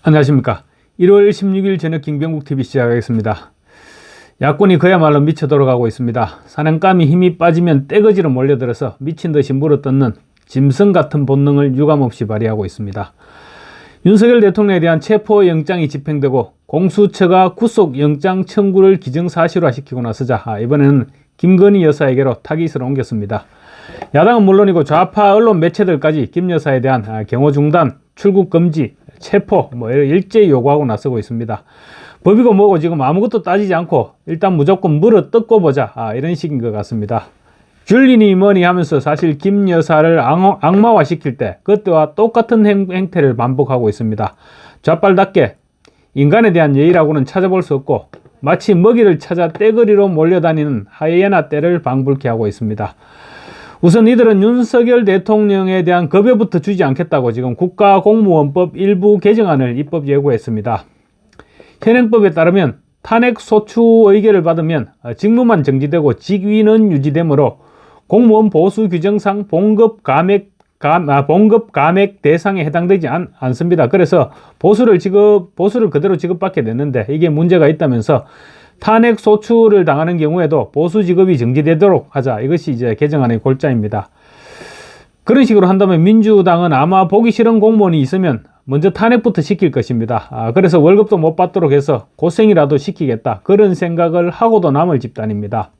안녕하십니까. 1월 16일 저녁 김병국TV 시작하겠습니다. 야권이 그야말로 미쳐 돌아가고 있습니다. 사냥감이 힘이 빠지면 떼거지로 몰려들어서 미친듯이 물어뜯는 짐승같은 본능을 유감없이 발휘하고 있습니다. 윤석열 대통령에 대한 체포영장이 집행되고 공수처가 구속영장 청구를 기정사실화시키고 나서자 이번에는 김건희 여사에게로 타깃을 옮겼습니다. 야당은 물론이고 좌파 언론 매체들까지 김 여사에 대한 경호 중단, 출국 금지, 체포 일제히 요구하고 나서고 있습니다. 법이고 뭐고 지금 아무것도 따지지 않고 일단 무조건 물어 뜯고 보자 이런 식인 것 같습니다. 줄리니 뭐니 하면서 사실 김 여사를 악마화시킬 때 그때와 똑같은 행태를 반복하고 있습니다. 좌빨답게 인간에 대한 예의라고는 찾아볼 수 없고 마치 먹이를 찾아 떼거리로 몰려다니는 하이에나 떼를 방불케 하고 있습니다. 우선 이들은 윤석열 대통령에 대한 급여부터 주지 않겠다고 지금 국가공무원법 일부 개정안을 입법 예고했습니다. 현행법에 따르면 탄핵 소추 의결을 받으면 직무만 정지되고 직위는 유지되므로 공무원 보수 규정상 봉급 감액 대상에 해당되지 않습니다. 그래서 보수를 그대로 지급받게 됐는데 이게 문제가 있다면서 탄핵 소추를 당하는 경우에도 보수 지급이 정지되도록 하자. 이것이 이제 개정안의 골자입니다. 그런 식으로 한다면 민주당은 아마 보기 싫은 공무원이 있으면 먼저 탄핵부터 시킬 것입니다. 그래서 월급도 못 받도록 해서 고생이라도 시키겠다. 그런 생각을 하고도 남을 집단입니다.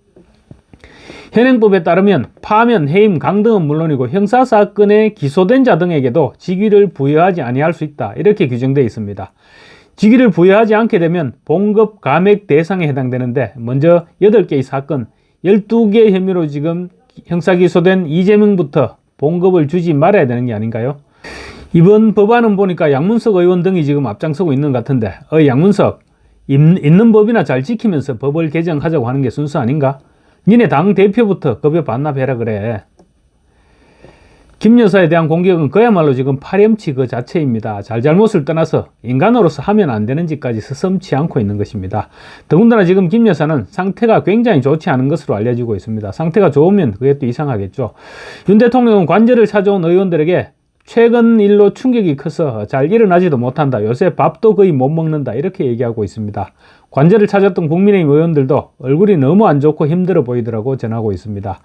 현행법에 따르면 파면, 해임, 강등은 물론이고 형사사건에 기소된 자 등에게도 직위를 부여하지 아니할 수 있다. 이렇게 규정되어 있습니다. 직위를 부여하지 않게 되면 봉급 감액 대상에 해당되는데 먼저 8개의 사건, 12개 혐의로 지금 형사 기소된 이재명부터 봉급을 주지 말아야 되는 게 아닌가요? 이번 법안은 보니까 양문석 의원 등이 지금 앞장서고 있는 것 같은데 양문석, 있는 법이나 잘 지키면서 법을 개정하자고 하는 게 순수 아닌가? 니네 당 대표부터 급여 반납해라 그래. 김 여사에 대한 공격은 그야말로 지금 파렴치 그 자체입니다. 잘잘못을 떠나서 인간으로서 하면 안 되는 짓까지 서슴지 않고 있는 것입니다. 더군다나 지금 김 여사는 상태가 굉장히 좋지 않은 것으로 알려지고 있습니다. 상태가 좋으면 그게 또 이상하겠죠. 윤 대통령은 관저를 찾아온 의원들에게 최근 일로 충격이 커서 잘 일어나지도 못한다. 요새 밥도 거의 못 먹는다. 이렇게 얘기하고 있습니다. 관저를 찾았던 국민의힘 의원들도 얼굴이 너무 안 좋고 힘들어 보이더라고 전하고 있습니다.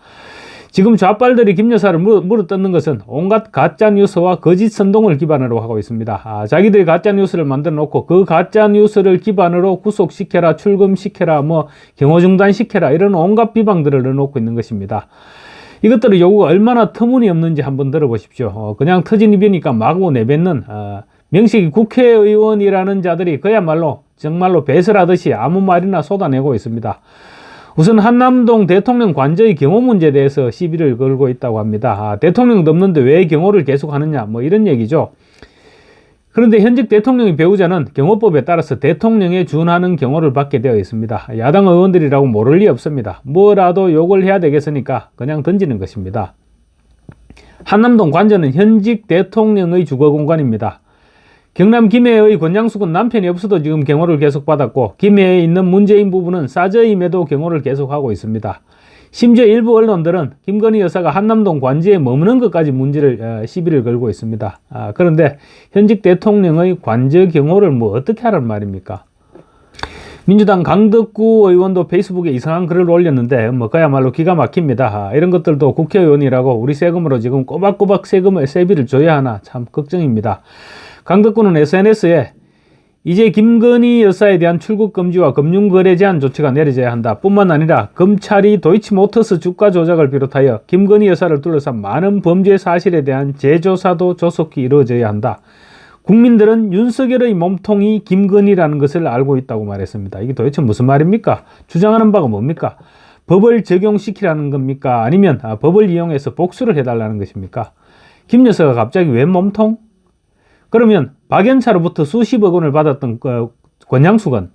지금 좌빨들이 김 여사를 물어뜯는 것은 온갖 가짜뉴스와 거짓 선동을 기반으로 하고 있습니다. 자기들이 가짜뉴스를 만들어 놓고 그 가짜뉴스를 기반으로 구속시켜라, 출금시켜라, 경호중단시켜라 이런 온갖 비방들을 넣어놓고 있는 것입니다. 이것들의 요구가 얼마나 터무니없는지 한번 들어보십시오. 그냥 터진 입이니까 마구 내뱉는 명식이 국회의원이라는 자들이 그야말로 정말로 배설하듯이 아무 말이나 쏟아내고 있습니다. 우선 한남동 대통령 관저의 경호 문제에 대해서 시비를 걸고 있다고 합니다. 대통령도 없는데 왜 경호를 계속하느냐 이런 얘기죠. 그런데 현직 대통령의 배우자는 경호법에 따라서 대통령에 준하는 경호를 받게 되어 있습니다. 야당 의원들이라고 모를 리 없습니다. 뭐라도 욕을 해야 되겠으니까 그냥 던지는 것입니다. 한남동 관저는 현직 대통령의 주거 공간입니다. 경남 김해의 권양숙은 남편이 없어도 지금 경호를 계속 받았고 김해에 있는 문재인 부부는 사저임에도 경호를 계속하고 있습니다. 심지어 일부 언론들은 김건희 여사가 한남동 관저에 머무는 것까지 시비를 걸고 있습니다. 그런데 현직 대통령의 관저 경호를 어떻게 하란 말입니까? 민주당 강덕구 의원도 페이스북에 이상한 글을 올렸는데 그야말로 기가 막힙니다. 이런 것들도 국회의원이라고 우리 세금으로 지금 꼬박꼬박 세비를 줘야 하나 참 걱정입니다. 강덕구는 SNS에 이제 김건희 여사에 대한 출국 금지와 금융거래 제한 조치가 내려져야 한다. 뿐만 아니라 검찰이 도이치모터스 주가 조작을 비롯하여 김건희 여사를 둘러싼 많은 범죄 사실에 대한 재조사도 조속히 이루어져야 한다. 국민들은 윤석열의 몸통이 김건희라는 것을 알고 있다고 말했습니다. 이게 도대체 무슨 말입니까? 주장하는 바가 뭡니까? 법을 적용시키라는 겁니까? 아니면 법을 이용해서 복수를 해달라는 것입니까? 김 여사가 갑자기 왜 몸통? 그러면 박연차로부터 수십억 원을 받았던 권양숙은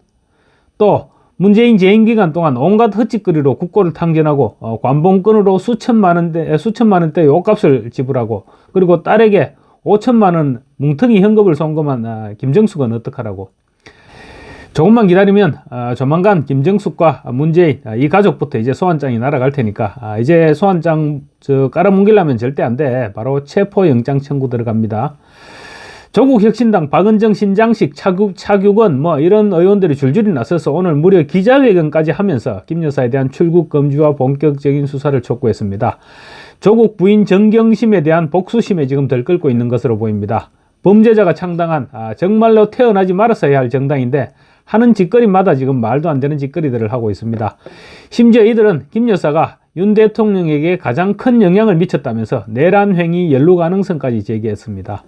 또 문재인 재임 기간 동안 온갖 헛짓거리로 국고를 탕진하고 관봉권으로 수천만 원대 옷값을 지불하고 그리고 딸에게 5천만 원 뭉텅이 현금을 송금한 김정숙은 어떡하라고. 조금만 기다리면 조만간 김정숙과 문재인 이 가족부터 이제 소환장이 날아갈 테니까 이제 소환장 깔아뭉기려면 절대 안 돼. 바로 체포영장 청구 들어갑니다. 조국 혁신당 박은정 신장식 차규건 뭐 이런 의원들이 줄줄이 나서서 오늘 무려 기자회견까지 하면서 김 여사에 대한 출국 금지와 본격적인 수사를 촉구했습니다. 조국 부인 정경심에 대한 복수심에 지금 들끓고 있는 것으로 보입니다. 범죄자가 창당한 정말로 태어나지 말았어야 할 정당인데 하는 짓거리마다 지금 말도 안 되는 짓거리들을 하고 있습니다. 심지어 이들은 김 여사가 윤 대통령에게 가장 큰 영향을 미쳤다면서 내란 행위 연루 가능성까지 제기했습니다.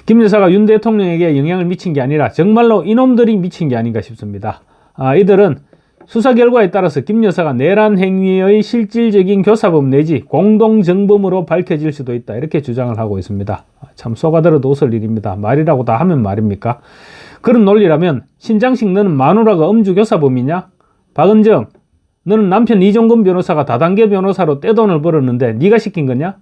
김 여사가 윤 대통령에게 영향을 미친 게 아니라 정말로 이놈들이 미친 게 아닌가 싶습니다. 이들은 수사 결과에 따라서 김 여사가 내란 행위의 실질적인 교사범 내지 공동정범으로 밝혀질 수도 있다, 이렇게 주장을 하고 있습니다. 참 속아들어도 웃을 일입니다. 말이라고 다 하면 말입니까? 그런 논리라면 신장식 너는 마누라가 음주교사범이냐? 박은정 너는 남편 이종건 변호사가 다단계 변호사로 떼돈을 벌었는데 네가 시킨 거냐?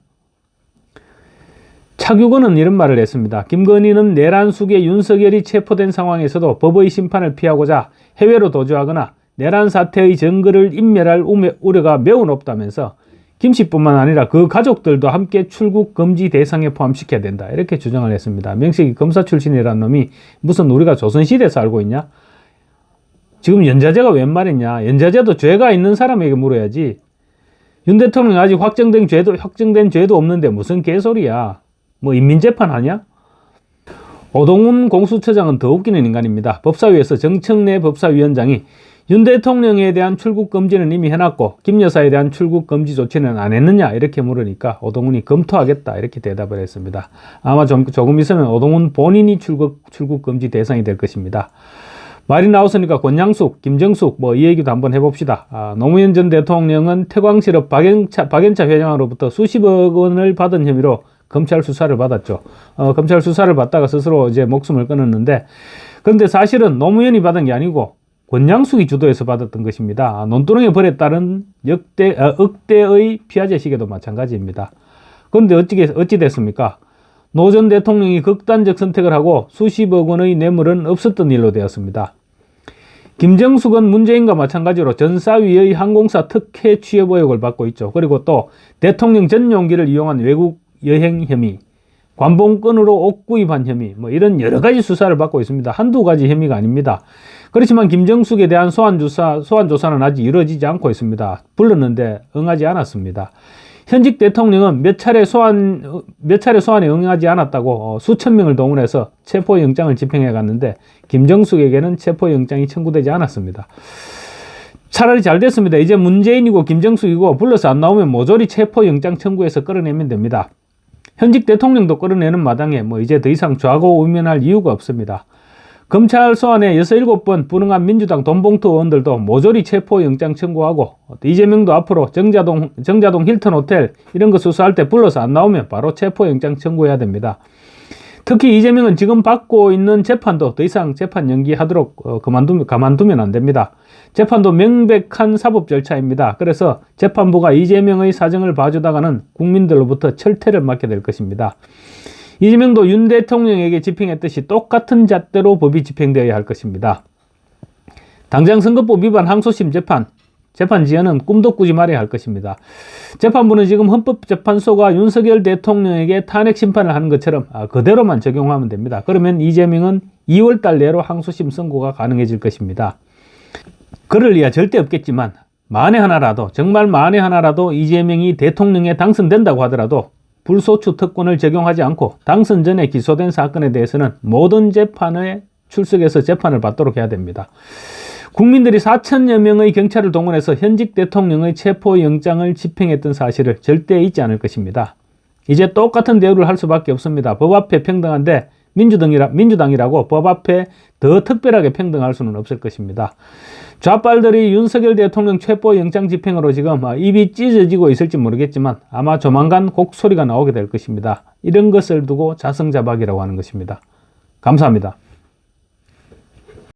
차규건은 이런 말을 했습니다. 김건희는 내란 수계 윤석열이 체포된 상황에서도 법의 심판을 피하고자 해외로 도주하거나 내란 사태의 증거를 인멸할 우려가 매우 높다면서 김씨뿐만 아니라 그 가족들도 함께 출국 금지 대상에 포함시켜야 된다, 이렇게 주장을 했습니다. 명식이 검사 출신이라는 놈이 무슨 우리가 조선시대에서 알고 있냐? 지금 연좌제가 웬 말이냐? 연좌제도 죄가 있는 사람에게 물어야지. 윤 대통령 아직 확정된 죄도 없는데 무슨 개소리야? 뭐 인민재판 하냐? 오동훈 공수처장은 더 웃기는 인간입니다. 법사위에서 정청래 법사위원장이 윤 대통령에 대한 출국 금지는 이미 해놨고 김 여사에 대한 출국 금지 조치는 안 했느냐, 이렇게 물으니까 오동훈이 검토하겠다, 이렇게 대답을 했습니다. 아마 조금 있으면 오동훈 본인이 출국 금지 대상이 될 것입니다. 말이 나왔으니까 권양숙, 김정숙 뭐 이 얘기도 한번 해봅시다. 노무현 전 대통령은 태광실업 박연차 회장으로부터 수십억 원을 받은 혐의로 검찰 수사를 받았죠. 검찰 수사를 받다가 스스로 이제 목숨을 끊었는데, 그런데 사실은 노무현이 받은 게 아니고 권양숙이 주도해서 받았던 것입니다. 논두렁의 벌에 따른 억대의 피아제 시계도 마찬가지입니다. 그런데 어찌 됐습니까? 노 전 대통령이 극단적 선택을 하고 수십억 원의 뇌물은 없었던 일로 되었습니다. 김정숙은 문재인과 마찬가지로 전사위의 항공사 특혜 취업 의혹을 받고 있죠. 그리고 또 대통령 전용기를 이용한 외국 여행 혐의, 관봉권으로 옷 구입한 혐의, 뭐 이런 여러 가지 수사를 받고 있습니다. 한두 가지 혐의가 아닙니다. 그렇지만 김정숙에 대한 소환 조사는 아직 이루어지지 않고 있습니다. 불렀는데 응하지 않았습니다. 현직 대통령은 몇 차례 소환에 응하지 않았다고 수천 명을 동원해서 체포영장을 집행해 갔는데 김정숙에게는 체포영장이 청구되지 않았습니다. 차라리 잘 됐습니다. 이제 문재인이고 김정숙이고 불러서 안 나오면 모조리 체포영장 청구해서 끌어내면 됩니다. 현직 대통령도 끌어내는 마당에 뭐 이제 더 이상 좌고우면할 이유가 없습니다. 검찰 소환에 6, 7번 불응한 민주당 돈봉투 의원들도 모조리 체포영장 청구하고, 이재명도 앞으로 정자동 힐튼 호텔 이런 거 수사할 때 불러서 안 나오면 바로 체포영장 청구해야 됩니다. 특히 이재명은 지금 받고 있는 재판도 더 이상 재판 연기하도록 가만두면 안 됩니다. 재판도 명백한 사법 절차입니다. 그래서 재판부가 이재명의 사정을 봐주다가는 국민들로부터 철퇴를 맞게 될 것입니다. 이재명도 윤 대통령에게 집행했듯이 똑같은 잣대로 법이 집행되어야 할 것입니다. 당장 선거법 위반 항소심 재판 지연은 꿈도 꾸지 말아야 할 것입니다. 재판부는 지금 헌법재판소가 윤석열 대통령에게 탄핵 심판을 하는 것처럼 그대로만 적용하면 됩니다. 그러면 이재명은 2월달 내로 항소심 선고가 가능해질 것입니다. 그럴 리야 절대 없겠지만 정말 만에 하나라도 이재명이 대통령에 당선된다고 하더라도 불소추 특권을 적용하지 않고 당선 전에 기소된 사건에 대해서는 모든 재판에 출석해서 재판을 받도록 해야 됩니다. 국민들이 4천여 명의 경찰을 동원해서 현직 대통령의 체포영장을 집행했던 사실을 절대 잊지 않을 것입니다. 이제 똑같은 대우를 할 수밖에 없습니다. 법 앞에 평등한데 민주당이라고 법 앞에 더 특별하게 평등할 수는 없을 것입니다. 좌빨들이 윤석열 대통령 체포영장 집행으로 지금 입이 찢어지고 있을지 모르겠지만 아마 조만간 곡소리가 나오게 될 것입니다. 이런 것을 두고 자성자박이라고 하는 것입니다. 감사합니다.